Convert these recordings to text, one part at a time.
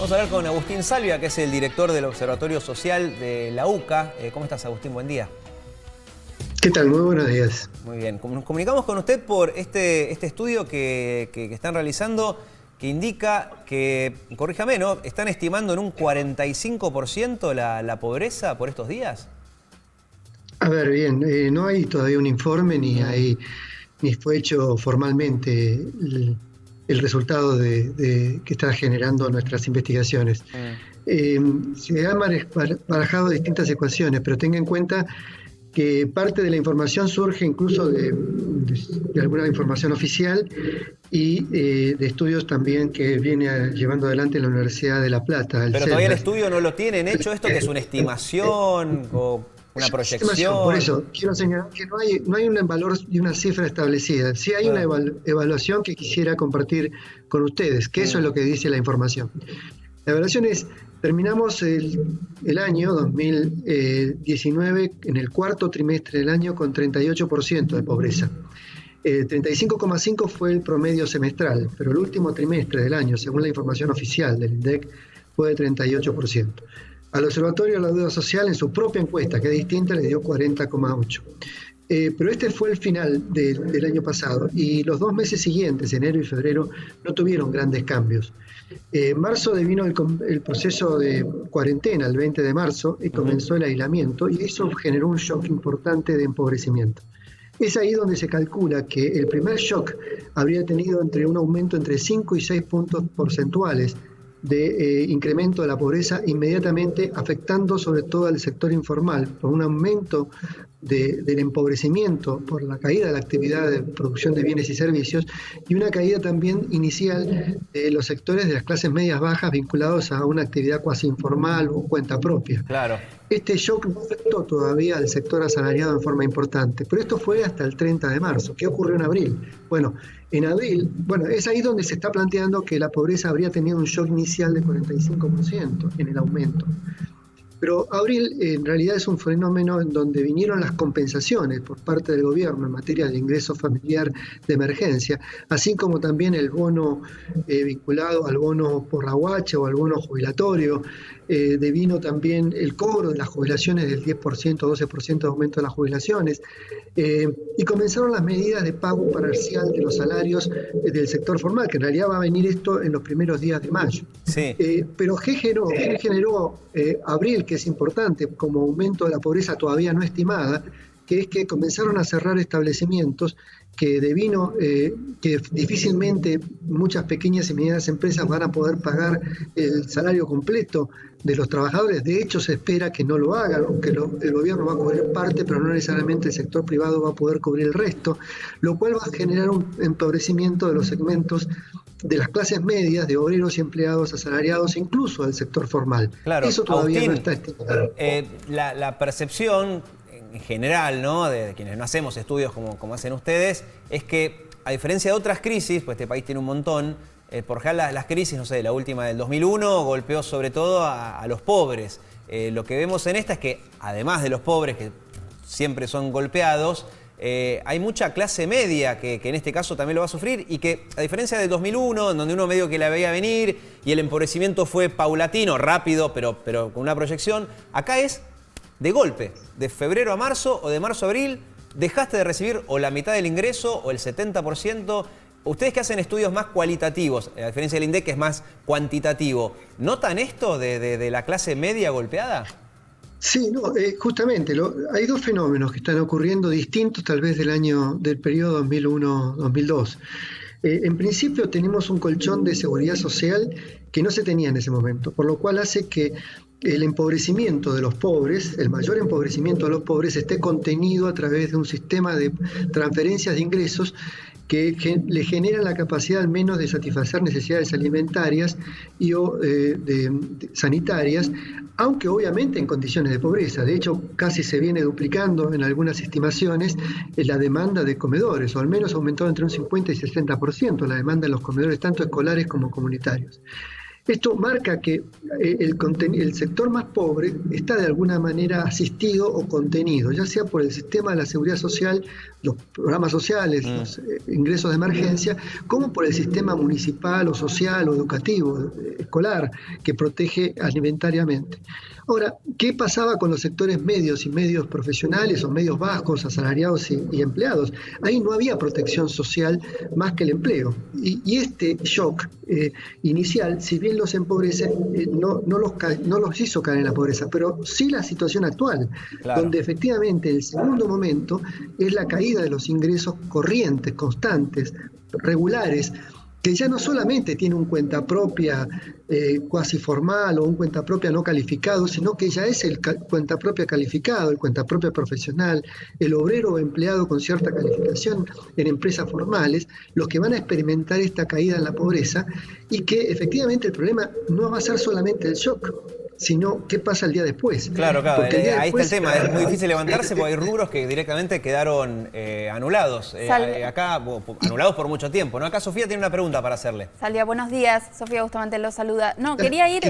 Vamos a hablar con Agustín Salvia, que es el director del Observatorio Social de la UCA. ¿Cómo estás, Agustín? Buen día. ¿Qué tal? Muy buenos días. Muy bien. Nos comunicamos con usted por este estudio que están realizando, que indica que, corríjame, ¿no?, están estimando en un 45% la pobreza por estos días. A ver, bien, no hay todavía un informe ni fue hecho formalmente el resultado que está generando nuestras investigaciones. Se han barajado distintas ecuaciones, pero tenga en cuenta que parte de la información surge incluso de alguna información oficial y de estudios también que viene llevando adelante la Universidad de La Plata. Pero todavía el estudio no lo tienen hecho, esto que es una estimación o una proyección. Por eso, quiero señalar que no hay un valor y una cifra establecida. Sí hay una evaluación que quisiera compartir con ustedes, que eso es lo que dice la información. La evaluación es, terminamos el año 2019 en el cuarto trimestre del año con 38% de pobreza. 35,5% fue el promedio semestral, pero el último trimestre del año, según la información oficial del INDEC, fue de 38%. Al Observatorio de la Deuda Social, en su propia encuesta, que es distinta, le dio 40,8%. Pero este fue el final del año pasado y los 2 meses siguientes, enero y febrero, no tuvieron grandes cambios. En marzo devino el proceso de cuarentena, el 20 de marzo, y comenzó el aislamiento, y eso generó un shock importante de empobrecimiento. Es ahí donde se calcula que el primer shock habría tenido un aumento entre 5 y 6 puntos porcentuales de incremento de la pobreza, inmediatamente afectando sobre todo al sector informal, por un aumento del empobrecimiento por la caída de la actividad de producción de bienes y servicios y una caída también inicial de los sectores de las clases medias bajas vinculados a una actividad cuasi informal o cuenta propia. Claro. Este shock no afectó todavía al sector asalariado en forma importante, pero esto fue hasta el 30 de marzo. ¿Qué ocurrió en abril? Bueno, en abril, es ahí donde se está planteando que la pobreza habría tenido un shock inicial de 45% en el aumento. Pero abril en realidad es un fenómeno en donde vinieron las compensaciones por parte del gobierno en materia de ingreso familiar de emergencia, así como también el bono vinculado al bono por la huacha o al bono jubilatorio. Devino también el cobro de las jubilaciones del 10%, 12% de aumento de las jubilaciones, y comenzaron las medidas de pago parcial de los salarios del sector formal, que en realidad va a venir esto en los primeros días de mayo. Sí. Pero ¿qué generó abril, que es importante como aumento de la pobreza todavía no estimada? Que es que comenzaron a cerrar establecimientos que que difícilmente muchas pequeñas y medianas empresas van a poder pagar el salario completo de los trabajadores. De hecho, se espera que no lo hagan, aunque el gobierno va a cubrir parte, pero no necesariamente el sector privado va a poder cubrir el resto, lo cual va a generar un empobrecimiento de los segmentos de las clases medias, de obreros y empleados asalariados, incluso del sector formal. Claro. Eso todavía Agustín, no está estimado. La percepción en general, ¿no?, de quienes no hacemos estudios como hacen ustedes, es que, a diferencia de otras crisis, pues este país tiene un montón, por ejemplo, las crisis, no sé, la última del 2001 golpeó sobre todo a los pobres. Lo que vemos en esta es que, además de los pobres, que siempre son golpeados, hay mucha clase media que en este caso también lo va a sufrir y que, a diferencia del 2001, en donde uno medio que la veía venir y el empobrecimiento fue paulatino, rápido, pero con una proyección, acá es de golpe, de febrero a marzo o de marzo a abril, dejaste de recibir o la mitad del ingreso o el 70%. Ustedes que hacen estudios más cualitativos, a diferencia del INDEC que es más cuantitativo, ¿notan esto de la clase media golpeada? Sí, justamente, hay 2 fenómenos que están ocurriendo distintos tal vez del periodo 2001-2002. En principio tenemos un colchón de seguridad social que no se tenía en ese momento, por lo cual hace que el empobrecimiento de los pobres, el mayor empobrecimiento de los pobres, esté contenido a través de un sistema de transferencias de ingresos que le generan la capacidad al menos de satisfacer necesidades alimentarias y sanitarias, aunque obviamente en condiciones de pobreza. De hecho, casi se viene duplicando en algunas estimaciones la demanda de comedores, o al menos ha aumentado entre un 50 y 60% la demanda de los comedores, tanto escolares como comunitarios. Esto marca que el sector más pobre está de alguna manera asistido o contenido, ya sea por el sistema de la seguridad social, los programas sociales, los ingresos de emergencia, como por el sistema municipal o social o educativo, escolar, que protege alimentariamente. Ahora, ¿qué pasaba con los sectores medios y medios profesionales o medios bajos, asalariados y empleados? Ahí no había protección social más que el empleo. Y este shock inicial, si bien los empobrece, no los hizo caer en la pobreza, pero sí la situación actual, Claro. donde efectivamente el segundo momento es la caída de los ingresos corrientes, constantes, regulares, que ya no solamente tiene un cuenta propia cuasi formal o un cuenta propia no calificado, sino que ya es el cuenta propia calificado, el cuenta propia profesional, el obrero o empleado con cierta calificación en empresas formales, los que van a experimentar esta caída en la pobreza, y que efectivamente el problema no va a ser solamente el shock, sino qué pasa el día después. Claro, Porque el día ahí después, está el tema. Es muy difícil levantarse porque hay rubros que directamente quedaron anulados. Acá, anulados por mucho tiempo, ¿no? Acá Sofía tiene una pregunta para hacerle. Salvia, buenos días. Sofía Bustamante lo saluda. No, quería ir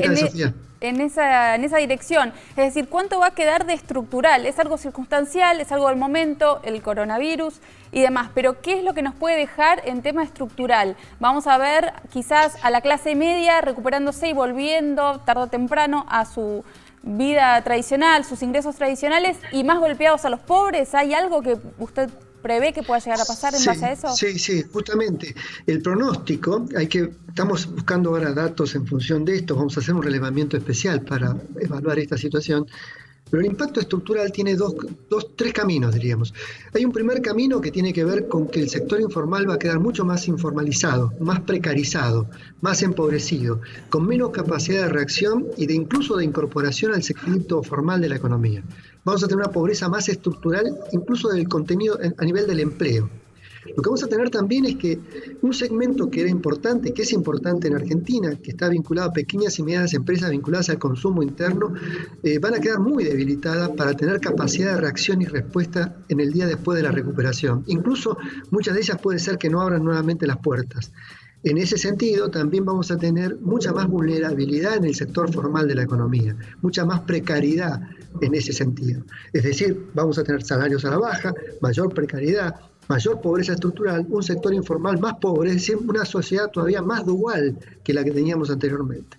en esa dirección. Es decir, ¿cuánto va a quedar de estructural? ¿Es algo circunstancial? ¿Es algo del momento? ¿El coronavirus? Y demás. Pero ¿qué es lo que nos puede dejar en tema estructural? Vamos a ver quizás a la clase media recuperándose y volviendo tarde o temprano a su vida tradicional, sus ingresos tradicionales, y más golpeados a los pobres. ¿Hay algo que usted prevé que pueda llegar a pasar en base a eso? Sí, justamente. El pronóstico, estamos buscando ahora datos en función de esto, vamos a hacer un relevamiento especial para evaluar esta situación. Pero el impacto estructural tiene tres caminos, diríamos. Hay un primer camino que tiene que ver con que el sector informal va a quedar mucho más informalizado, más precarizado, más empobrecido, con menos capacidad de reacción y incluso de incorporación al segmento formal de la economía. Vamos a tener una pobreza más estructural, incluso del contenido a nivel del empleo. Lo que vamos a tener también es que un segmento que era importante, que es importante en Argentina, que está vinculado a pequeñas y medianas empresas vinculadas al consumo interno, van a quedar muy debilitadas para tener capacidad de reacción y respuesta en el día después de la recuperación. Incluso muchas de ellas puede ser que no abran nuevamente las puertas. En ese sentido, también vamos a tener mucha más vulnerabilidad en el sector formal de la economía, mucha más precariedad en ese sentido. Es decir, vamos a tener salarios a la baja, mayor precariedad, mayor pobreza estructural, un sector informal más pobre, es decir, una sociedad todavía más dual que la que teníamos anteriormente.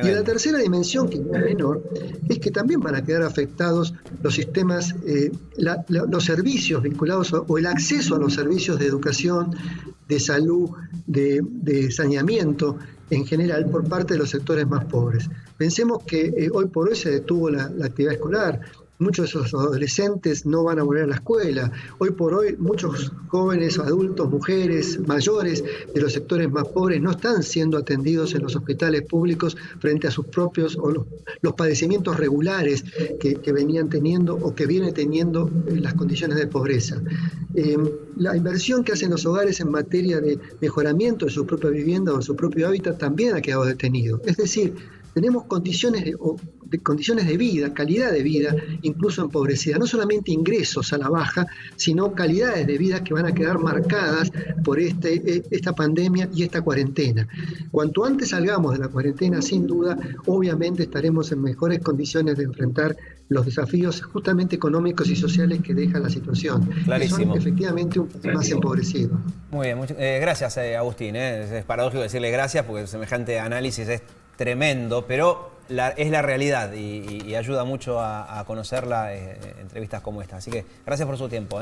Y la tercera dimensión, que no es menor, es que también van a quedar afectados los sistemas, los servicios vinculados o el acceso a los servicios de educación, de salud, de saneamiento en general por parte de los sectores más pobres. Pensemos que hoy por hoy se detuvo la actividad escolar. Muchos de esos adolescentes no van a volver a la escuela. Hoy por hoy muchos jóvenes, adultos, mujeres, mayores de los sectores más pobres no están siendo atendidos en los hospitales públicos frente a sus propios o los padecimientos regulares que venían teniendo o que vienen teniendo las condiciones de pobreza. La inversión que hacen los hogares en materia de mejoramiento de su propia vivienda o de su propio hábitat también ha quedado detenido. Es decir, tenemos condiciones de vida, calidad de vida, incluso empobrecida. No solamente ingresos a la baja, sino calidades de vida que van a quedar marcadas por esta pandemia y esta cuarentena. Cuanto antes salgamos de la cuarentena, sin duda, obviamente estaremos en mejores condiciones de enfrentar los desafíos justamente económicos y sociales que deja la situación. Clarísimo. Que son efectivamente un poco más empobrecidos. Muy bien, gracias Agustín. Es paradójico decirle gracias porque semejante análisis es tremendo, pero es la realidad y ayuda mucho a conocerla entrevistas como esta. Así que gracias por su tiempo.